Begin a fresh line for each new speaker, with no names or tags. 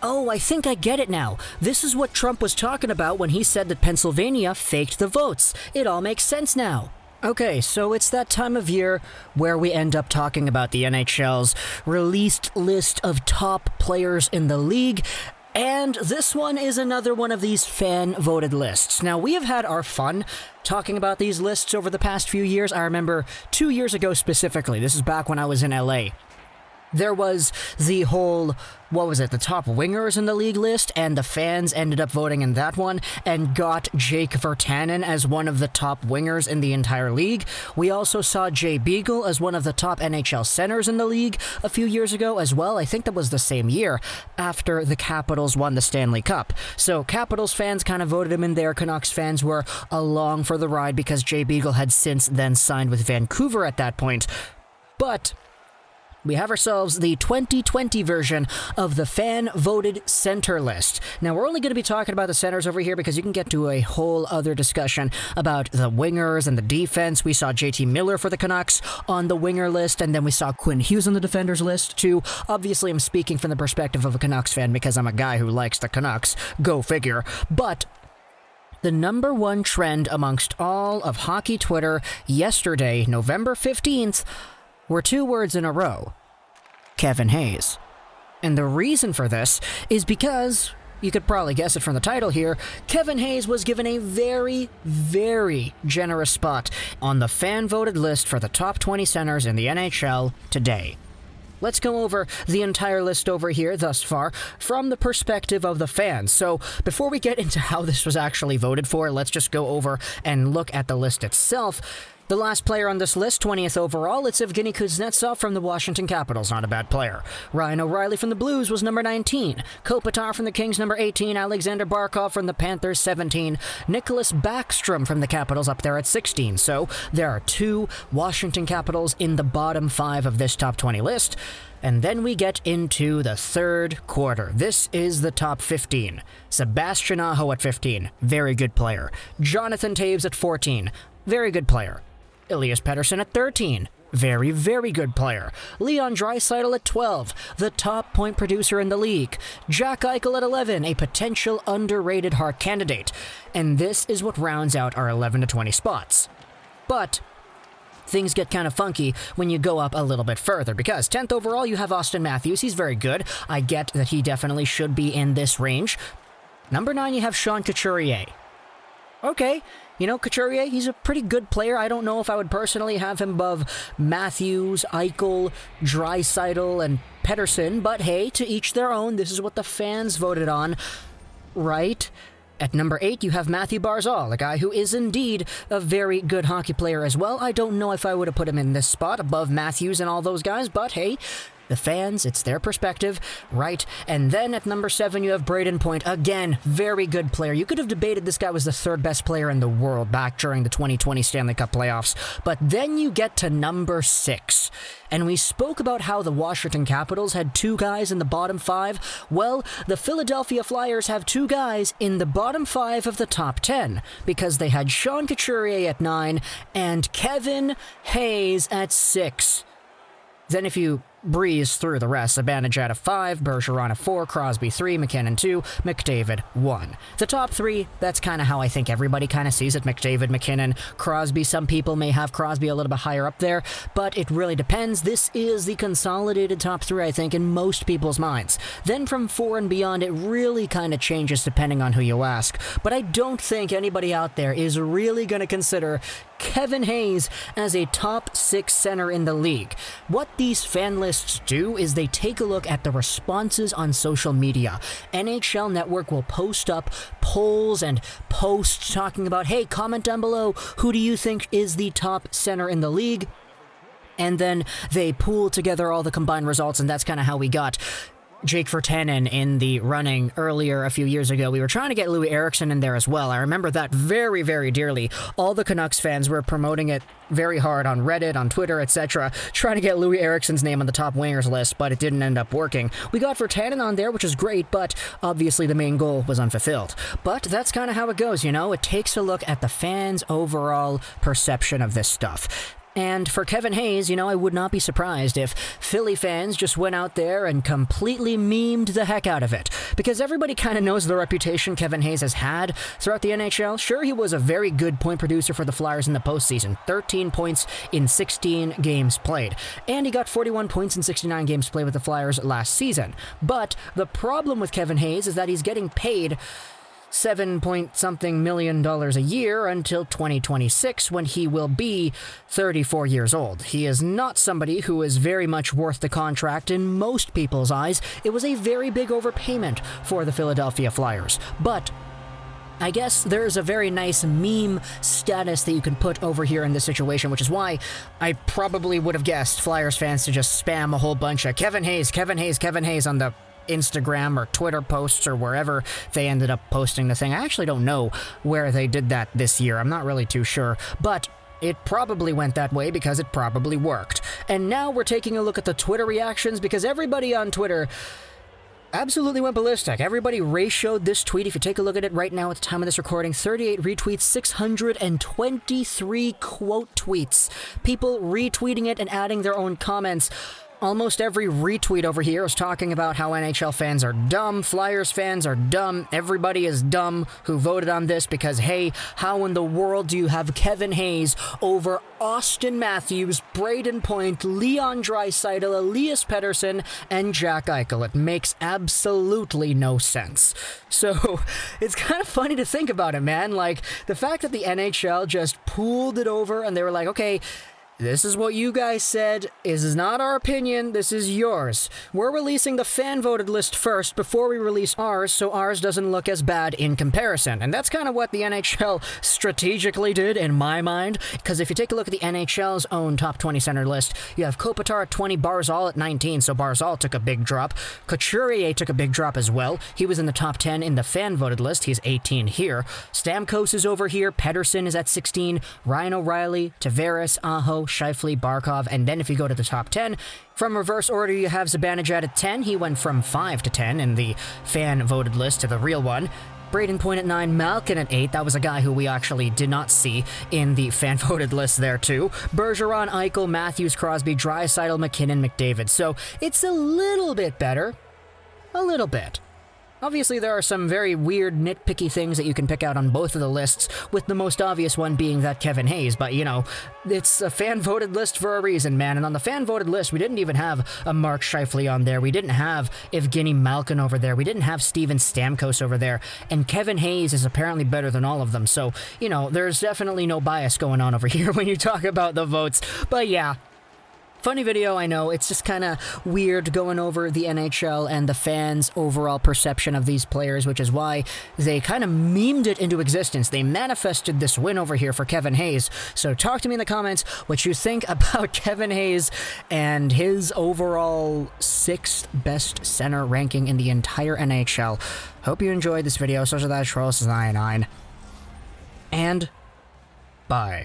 Oh, I think I get it now. This is what Trump was talking about when he said that Pennsylvania faked the votes. It all makes sense now. Okay, so it's that time of year where we end up talking about the NHL's released list of top players in the league. And this one is another one of these fan-voted lists. Now, we have had our fun talking about these lists over the past few years. I remember 2 years ago specifically, this is back when I was in LA, there was the whole, the top wingers in the league list, and the fans ended up voting in that one and got Jake Virtanen as one of the top wingers in the entire league. We also saw Jay Beagle as one of the top NHL centers in the league a few years ago as well. I think that was the same year after the Capitals won the Stanley Cup. So Capitals fans kind of voted him in there. Canucks fans were along for the ride because Jay Beagle had since then signed with Vancouver at that point. But we have ourselves the 2020 version of the fan-voted center list. Now, we're only going to be talking about the centers over here because you can get to a whole other discussion about the wingers and the defense. We saw JT Miller for the Canucks on the winger list, and then we saw Quinn Hughes on the defenders list, too. Obviously, I'm speaking from the perspective of a Canucks fan because I'm a guy who likes the Canucks. Go figure. But the number one trend amongst all of hockey Twitter yesterday, November 15th, were two words in a row: Kevin Hayes. And the reason for this is because, you could probably guess it from the title here, Kevin Hayes was given a very, very generous spot on the fan-voted list for the top 20 centers in the NHL today. Let's go over the entire list over here thus far from the perspective of the fans. So before we get into how this was actually voted for, let's just go over and look at the list itself. The last player on this list, 20th overall, it's Evgeny Kuznetsov from the Washington Capitals. Not a bad player. Ryan O'Reilly from the Blues was number 19. Kopitar from the Kings, number 18. Alexander Barkov from the Panthers, 17. Nicholas Backstrom from the Capitals up there at 16. So there are two Washington Capitals in the bottom 5 of this top 20 list. And then we get into the third quarter. This is the top 15. Sebastian Aho at 15. Very good player. Jonathan Toews at 14. Very good player. Elias Pettersson at 13. Very, very good player. Leon Draisaitl at 12, the top point producer in the league. Jack Eichel at 11, a potential underrated Hart candidate. And this is what rounds out our 11 to 20 spots. But things get kind of funky when you go up a little bit further, because 10th overall you have Auston Matthews. He's very good. I get that he definitely should be in this range. Number 9 you have Sean Couturier. Okay, you know, Couturier, he's a pretty good player. I don't know if I would personally have him above Matthews, Eichel, Draisaitl, and Pettersson, but hey, to each their own. This is what the fans voted on, right? At number 8, you have Matthew Barzal, a guy who is indeed a very good hockey player as well. I don't know if I would have put him in this spot above Matthews and all those guys, but hey, the fans, it's their perspective, right? And then at number 7, you have Brayden Point. Again, very good player. You could have debated this guy was the third best player in the world back during the 2020 Stanley Cup Playoffs. But then you get to number 6. And we spoke about how the Washington Capitals had 2 guys in the bottom 5. Well, the Philadelphia Flyers have 2 guys in the bottom 5 of the top 10, because they had Sean Couturier at 9 and Kevin Hayes at 6. Then if you breeze through the rest, Zibanejad at 5, Bergeron at 4, Crosby 3, McKinnon 2, McDavid 1. The top 3, that's kind of how I think everybody kind of sees it. McDavid, McKinnon, Crosby. Some people may have Crosby a little bit higher up there, but it really depends. This is the consolidated top 3, I think, in most people's minds. Then from 4 and beyond, it really kind of changes depending on who you ask. But I don't think anybody out there is really going to consider Kevin Hayes as a top 6 center in the league. What these fan lists do is they take a look at the responses on social media. NHL Network will post up polls and posts talking about, hey, comment down below, who do you think is the top center in the league? And then they pool together all the combined results, and that's kind of how we got Jake Virtanen in the running earlier a few years ago. We were trying to get Louis Eriksson in there as well. I remember that very, very dearly. All the Canucks fans were promoting it very hard on Reddit, on Twitter, etc., trying to get Louis Eriksson's name on the top wingers list, but it didn't end up working. We got Virtanen on there, which is great, but obviously the main goal was unfulfilled. But that's kind of how it goes, you know? It takes a look at the fans' overall perception of this stuff. And for Kevin Hayes, I would not be surprised if Philly fans just went out there and completely memed the heck out of it. Because everybody kind of knows the reputation Kevin Hayes has had throughout the NHL. Sure, he was a very good point producer for the Flyers in the postseason. 13 points in 16 games played. And he got 41 points in 69 games played with the Flyers last season. But the problem with Kevin Hayes is that he's getting paid $7-point-something million a year until 2026, when he will be 34 years old. He is not somebody who is very much worth the contract in most people's eyes. It was a very big overpayment for the Philadelphia Flyers. But I guess there's a very nice meme status that you can put over here in this situation, which is why I probably would have guessed Flyers fans to just spam a whole bunch of Kevin Hayes, Kevin Hayes, Kevin Hayes on the Instagram or Twitter posts or wherever they ended up posting the thing. I actually don't know where they did that this year. I'm not really too sure, but it probably went that way because it probably worked. And now we're taking a look at the Twitter reactions, because everybody on Twitter absolutely went ballistic. Everybody ratioed this tweet. If you take a look at it right now at the time of this recording, 38 retweets, 623 quote tweets. People retweeting it and adding their own comments. Almost every retweet over here is talking about how NHL fans are dumb, Flyers fans are dumb, everybody is dumb who voted on this because, hey, how in the world do you have Kevin Hayes over Auston Matthews, Brayden Point, Leon Draisaitl, Elias Pettersson, and Jack Eichel? It makes absolutely no sense. So, it's kind of funny to think about it, man. Like, the fact that the NHL just pooled it over and they were like, okay, this is what you guys said. This is not our opinion. This is yours. We're releasing the fan-voted list first before we release ours, so ours doesn't look as bad in comparison. And that's kind of what the NHL strategically did, in my mind. Because if you take a look at the NHL's own top 20 center list, you have Kopitar at 20, Barzal at 19, so Barzal took a big drop. Couturier took a big drop as well. He was in the top 10 in the fan-voted list. He's 18 here. Stamkos is over here. Pettersson is at 16. Ryan O'Reilly, Tavares, Aho, Scheifele, Barkov, and then if you go to the top 10, from reverse order, you have Zibanejad at 10. He went from 5 to 10 in the fan-voted list to the real one. Brayden Point at 9, Malkin at 8. That was a guy who we actually did not see in the fan-voted list there, too. Bergeron, Eichel, Matthews, Crosby, Draisaitl, McKinnon, McDavid. So it's a little bit better. A little bit. Obviously, there are some very weird, nitpicky things that you can pick out on both of the lists, with the most obvious one being that Kevin Hayes, but, it's a fan-voted list for a reason, man, and on the fan-voted list, we didn't even have a Mark Scheifele on there, we didn't have Evgeny Malkin over there, we didn't have Steven Stamkos over there, and Kevin Hayes is apparently better than all of them, so, there's definitely no bias going on over here when you talk about the votes, but yeah. Funny video, I know. It's just kind of weird going over the NHL and the fans' overall perception of these players, which is why they kind of memed it into existence. They manifested this win over here for Kevin Hayes. So talk to me in the comments what you think about Kevin Hayes and his overall 6th best center ranking in the entire NHL. Hope you enjoyed this video. So that Trolls 99. And bye.